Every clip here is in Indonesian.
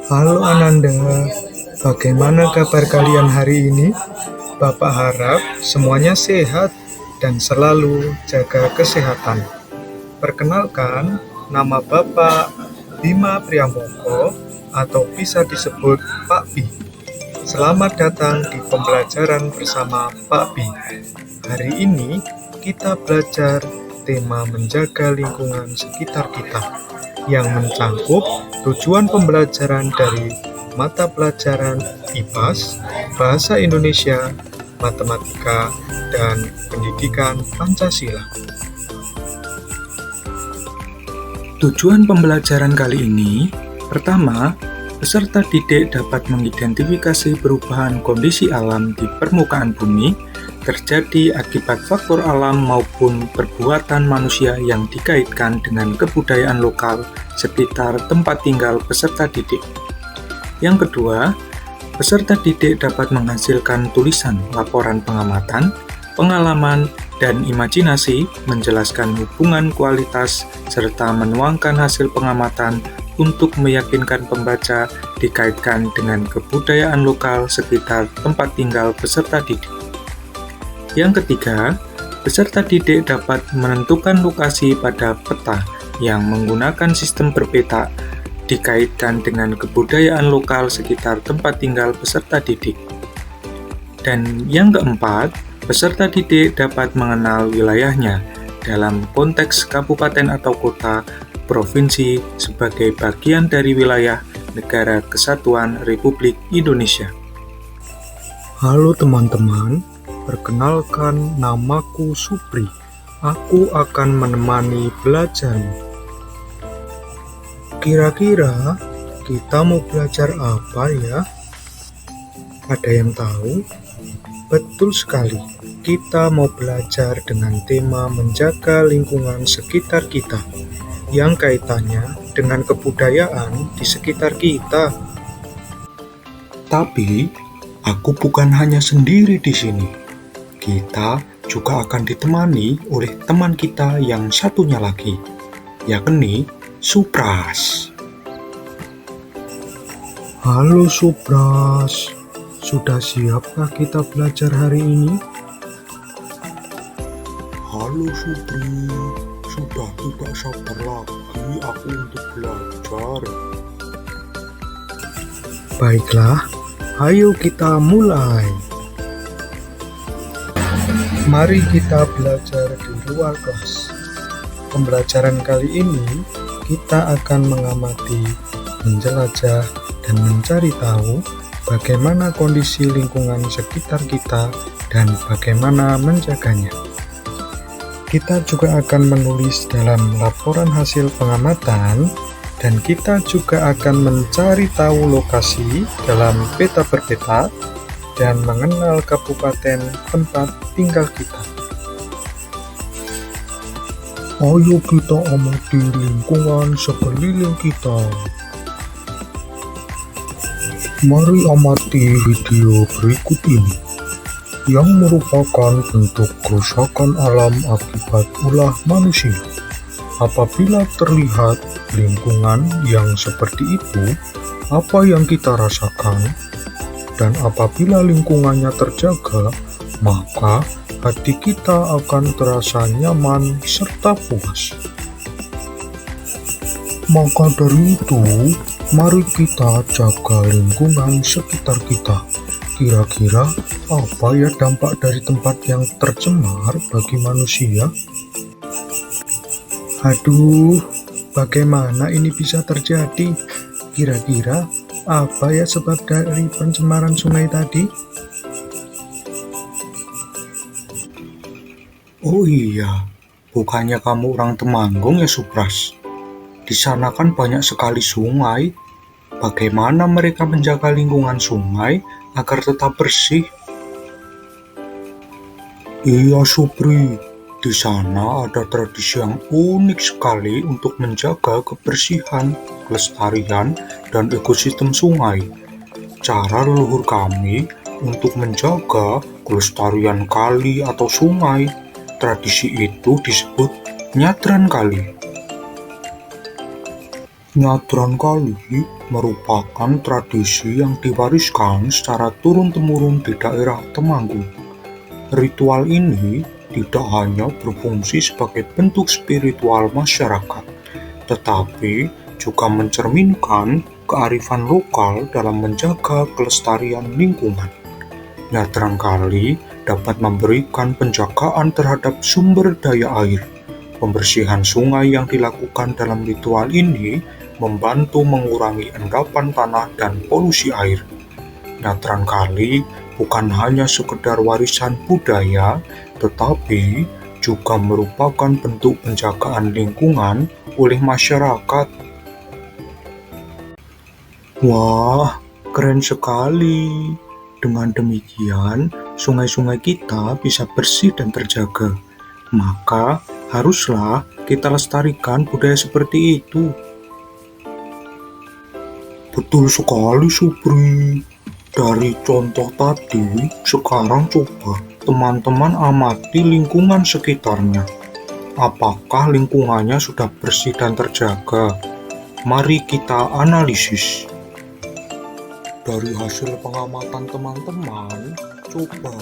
Halo Ananda, bagaimana kabar kalian hari ini? Bapak harap semuanya sehat dan selalu jaga kesehatan. Perkenalkan, nama Bapak Bima Priamboko atau bisa disebut Pak Bi. Selamat datang di pembelajaran bersama Pak Bi. Hari ini kita belajar tema menjaga lingkungan sekitar kita yang mencangkup tujuan pembelajaran dari mata pelajaran IPAS, Bahasa Indonesia, Matematika, dan Pendidikan Pancasila. Tujuan pembelajaran kali ini, pertama, peserta didik dapat mengidentifikasi perubahan kondisi alam di permukaan bumi terjadi akibat faktor alam maupun perbuatan manusia yang dikaitkan dengan kebudayaan lokal sekitar tempat tinggal peserta didik. Yang kedua, peserta didik dapat menghasilkan tulisan laporan pengamatan, pengalaman, dan imajinasi menjelaskan hubungan kualitas serta menuangkan hasil pengamatan untuk meyakinkan pembaca dikaitkan dengan kebudayaan lokal sekitar tempat tinggal peserta didik. Yang ketiga, peserta didik dapat menentukan lokasi pada peta yang menggunakan sistem berpeta dikaitkan dengan kebudayaan lokal sekitar tempat tinggal peserta didik. Dan yang keempat, peserta didik dapat mengenal wilayahnya dalam konteks kabupaten atau kota, provinsi sebagai bagian dari wilayah Negara Kesatuan Republik Indonesia. Halo teman-teman, perkenalkan namaku Supri. Aku akan menemani belajarmu. Kira-kira kita mau belajar apa ya? Ada yang tahu? Betul sekali, kita mau belajar dengan tema menjaga lingkungan sekitar kita, yang kaitannya dengan kebudayaan di sekitar kita. Tapi, aku bukan hanya sendiri di sini. Kita juga akan ditemani oleh teman kita yang satunya lagi, yakni Supras. Halo Supras, sudah siapkah kita belajar hari ini? Halo Supri, sudah tidak sabar lagi aku untuk belajar. Baiklah, ayo kita mulai. Mari kita belajar di luar kelas. Pembelajaran kali ini kita akan mengamati, menjelajah, dan mencari tahu bagaimana kondisi lingkungan sekitar kita dan bagaimana menjaganya. Kita juga akan menulis dalam laporan hasil pengamatan, dan kita juga akan mencari tahu lokasi dalam peta berpeta dan mengenal kabupaten tempat tinggal kita. Ayo kita amati lingkungan sekeliling kita. Mari amati video berikut ini, yang merupakan bentuk kerusakan alam akibat ulah manusia. Apabila terlihat lingkungan yang seperti itu, apa yang kita rasakan? Dan apabila lingkungannya terjaga, maka hati kita akan terasa nyaman serta puas. Maka dari itu, mari kita jaga lingkungan sekitar kita. Kira-kira apa ya dampak dari tempat yang tercemar bagi manusia? Aduh, bagaimana ini bisa terjadi? Kira-kira apa ya sebab dari pencemaran sungai tadi? Oh iya, bukannya kamu orang Temanggung ya Supras? Di sana kan banyak sekali sungai. Bagaimana mereka menjaga lingkungan sungai agar tetap bersih? Iya Supri, di sana ada tradisi yang unik sekali untuk menjaga kebersihan, kelestarian, dan ekosistem sungai. Cara leluhur kami untuk menjaga kelestarian kali atau sungai. Tradisi itu disebut nyadran kali. Nyadran kali merupakan tradisi yang diwariskan secara turun-temurun di daerah Temanggung. Ritual ini tidak hanya berfungsi sebagai bentuk spiritual masyarakat, tetapi juga mencerminkan kearifan lokal dalam menjaga kelestarian lingkungan. Nyadran kali dapat memberikan penjagaan terhadap sumber daya air. Pembersihan sungai yang dilakukan dalam ritual ini membantu mengurangi endapan tanah dan polusi air. Nyadran kali bukan hanya sekedar warisan budaya, tetapi juga merupakan bentuk penjagaan lingkungan oleh masyarakat. Wah, keren sekali! Dengan demikian, sungai-sungai kita bisa bersih dan terjaga. Maka, haruslah kita lestarikan budaya seperti itu. Betul sekali, Supri. Dari contoh tadi, sekarang coba teman-teman amati lingkungan sekitarnya. Apakah lingkungannya sudah bersih dan terjaga? Mari kita analisis. Dari hasil pengamatan teman-teman, coba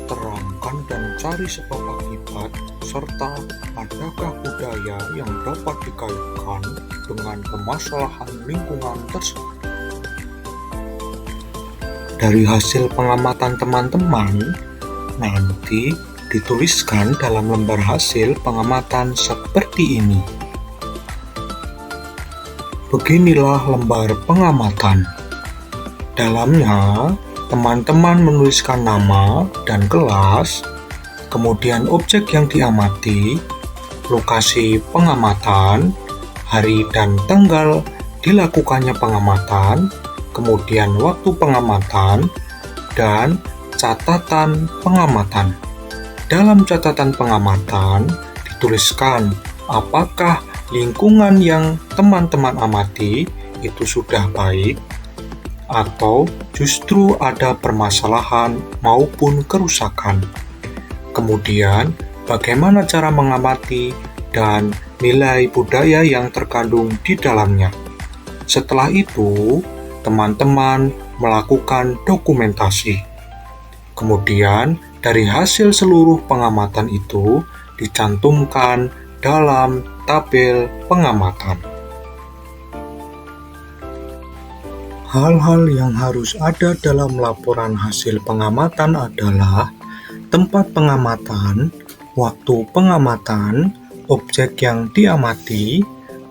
terangkan dan cari sebab akibat, serta adakah budaya yang dapat dikaitkan dengan permasalahan lingkungan tersebut. Dari hasil pengamatan teman-teman, nanti dituliskan dalam lembar hasil pengamatan seperti ini. Beginilah lembar pengamatan. Dalamnya, teman-teman menuliskan nama dan kelas, kemudian objek yang diamati, lokasi pengamatan, hari dan tanggal dilakukannya pengamatan, kemudian waktu pengamatan, dan catatan pengamatan. Dalam catatan pengamatan, dituliskan apakah lingkungan yang teman-teman amati itu sudah baik, atau justru ada permasalahan maupun kerusakan. Kemudian, bagaimana cara mengamati dan nilai budaya yang terkandung di dalamnya. Setelah itu, teman-teman melakukan dokumentasi. Kemudian, dari hasil seluruh pengamatan itu dicantumkan dalam tabel pengamatan. Hal-hal yang harus ada dalam laporan hasil pengamatan adalah tempat pengamatan, waktu pengamatan, objek yang diamati,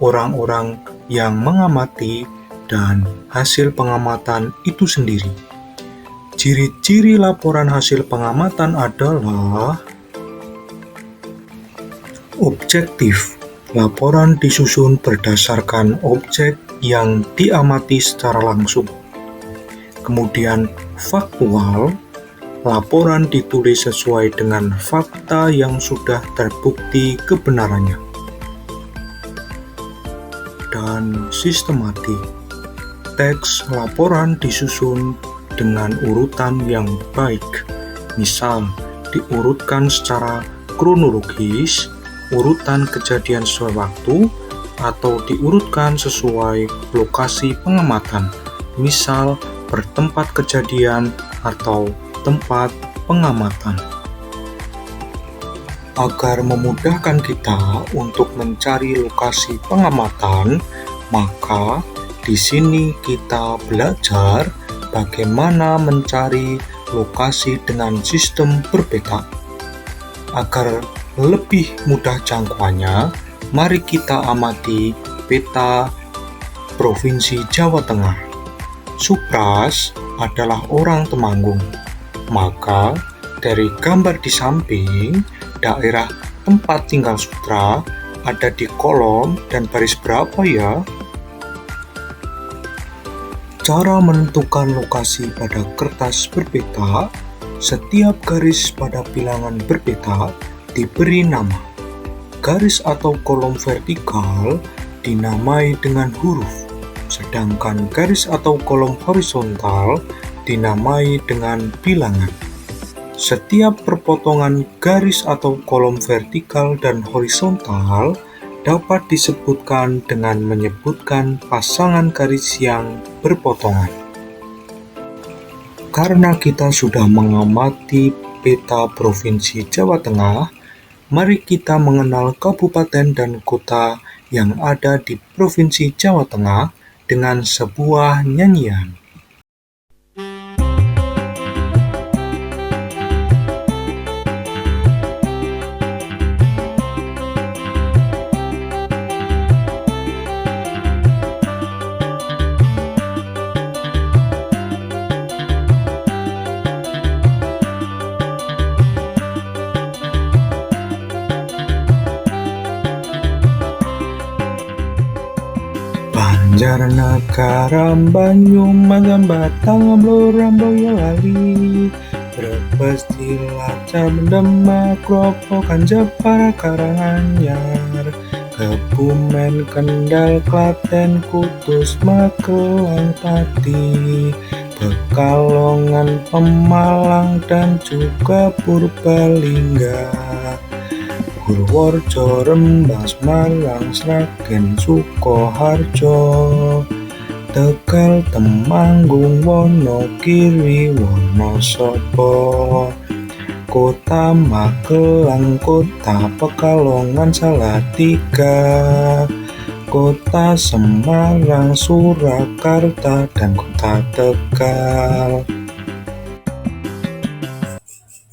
orang-orang yang mengamati, dan hasil pengamatan itu sendiri. Ciri-ciri laporan hasil pengamatan adalah objektif. Laporan disusun berdasarkan objek yang diamati secara langsung. Kemudian faktual. Laporan ditulis sesuai dengan fakta yang sudah terbukti kebenarannya. Dan sistematik. Teks laporan disusun dengan urutan yang baik, misal diurutkan secara kronologis, urutan kejadian sesuai waktu, atau diurutkan sesuai lokasi pengamatan, misal bertempat kejadian atau tempat pengamatan. Agar memudahkan kita untuk mencari lokasi pengamatan, maka di sini kita belajar bagaimana mencari lokasi dengan sistem berpeta. Agar lebih mudah jangkauannya, mari kita amati peta Provinsi Jawa Tengah. Supras adalah orang Temanggung. Maka, dari gambar di samping, daerah tempat tinggal Sutra ada di kolom dan baris berapa ya? Cara menentukan lokasi pada kertas berpeta, setiap garis pada bilangan berpeta diberi nama. Garis atau kolom vertikal dinamai dengan huruf, sedangkan garis atau kolom horizontal dinamai dengan bilangan. Setiap perpotongan garis atau kolom vertikal dan horizontal dapat disebutkan dengan menyebutkan pasangan garis yang berpotongan. Karena kita sudah mengamati peta Provinsi Jawa Tengah, mari kita mengenal kabupaten dan kota yang ada di Provinsi Jawa Tengah dengan sebuah nyanyian. Banjarnagara Banyumas Batang Blora Boyolali Brebes Cilacap Demak Grobogan Jepara Karanganyar Kebumen Kendal Klaten Kudus Magelang Pati Pekalongan Pemalang dan juga Purbalingga Purworejo, Rembang, Semarang, Sragen, Sukoharjo, Tegal, Temanggung, Wonogiri, Wonosobo, Kota Magelang, Kota Pekalongan, Salatiga, Kota Semarang, Surakarta, dan Kota Tegal.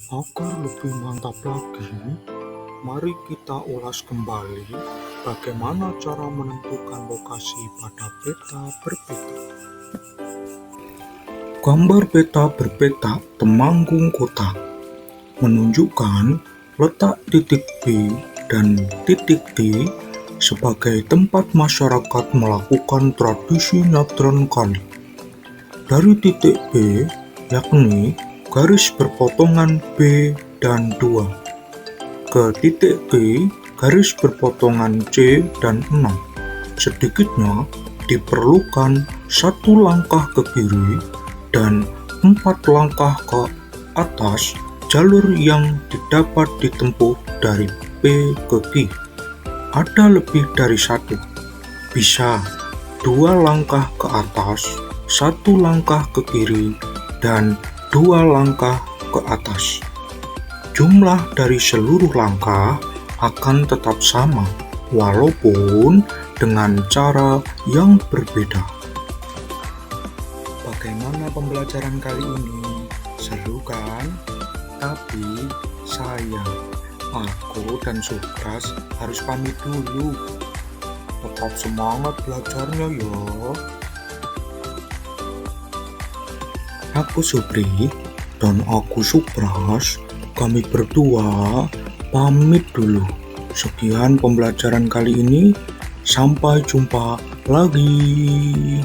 Agar lebih mantap lagi, mari kita ulas kembali bagaimana cara menentukan lokasi pada peta berpeta. Gambar peta berpeta Temanggung Kota menunjukkan letak titik B dan titik D sebagai tempat masyarakat melakukan tradisi nyadran kali. Dari titik B, yakni garis berpotongan B dan 2. Ke titik G, garis berpotongan C dan 6. Sedikitnya diperlukan 1 langkah ke kiri dan 4 langkah ke atas jalur yang didapat ditempuh dari P ke Q. Ada lebih dari 1. Bisa 2 langkah ke atas, 1 langkah ke kiri, dan 2 langkah ke atas. Jumlah dari seluruh langkah akan tetap sama, walaupun dengan cara yang berbeda. Bagaimana pembelajaran kali ini? Seru kan? Tapi sayang, aku dan Subras harus pamit dulu. Tetap semangat belajarnya ya. Aku Supri dan aku Subras, kami berdua pamit dulu. Sekian pembelajaran kali ini. Sampai jumpa lagi.